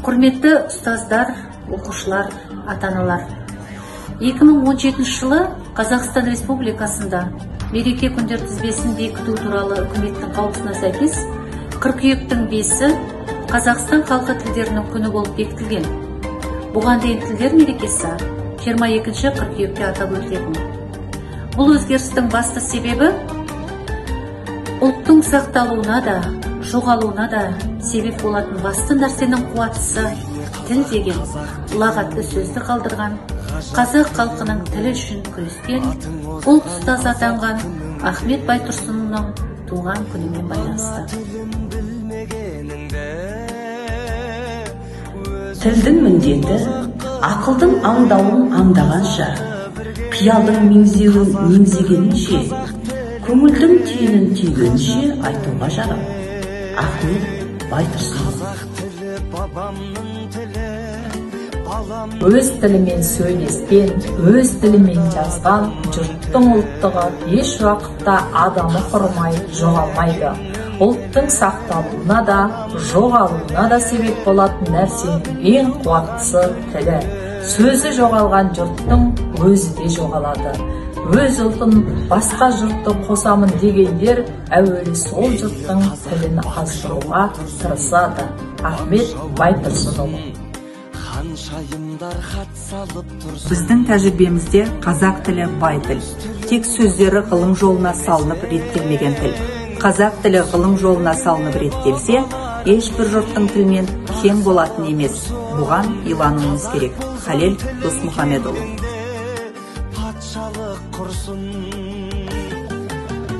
Құрметті ұстаздар, оқушылар, ата-аналар. 2017 жылы Қазақстан Республикасында мереке күндер тізбесін бекіту туралы үкіметтің қаулысына сәйкес қыркүйектің 5-і Қазақстан халқы тілдерінің күні болып бекітілген. Бұған дейін тілдер мерекесі 22 қыркүйекте атап өтілетін. Бұл өзгерістің басты себебі ұлттың сақталуына да, жоғалуына да себеп болатын басты нәрсенің қуаттысы тіл деген ұлағатты сөзді қалдырған, қазақ халқының тілі үшін күрескен, ұлт ұстаз атанған Ахмет Байтұрсынұлының туған күнімен байланысты. Тілдің міндеті ақылдың аңдауын аңдағанша, қиялдың меңзеуін меңзегенінше, көңілдің түйінін түйгенше айтуға жарау. Ахмет Байтұрсынұлы. Өз тілімен сөйлескен, өз тілімен жазған жұрттың ұлттығы еш уақытта адамы құрмай, жоғалмайды. Ұлттың сақталуына да, жоғалуына да себеп болатын нәрсенің ең қуаттысы тілі. Сөзі жоғалған жұрттың өзі де жоғалады. Өз ұлтын басқа жұртты қосамын дегендер әуелі сол жұрттың тілін аздыруға тырысады. Ахмет Байтұрсынұлы. Біздің тәжірибемізде қазақ тілі бай тіл. Тек сөздері ғылым жолына салынып реттелмеген тіл. Қазақ тілі ғылым жолына салынып реттелсе, ешбір жұрттың тілмен тең болатын емес. Бұған илануымыз керек. Халел Досмұхамедұлы. Патшалық құрсын,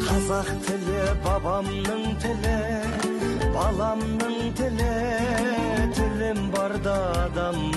қазақ тілі бабамның тілі, баламның тілі, тілім барда адаммын.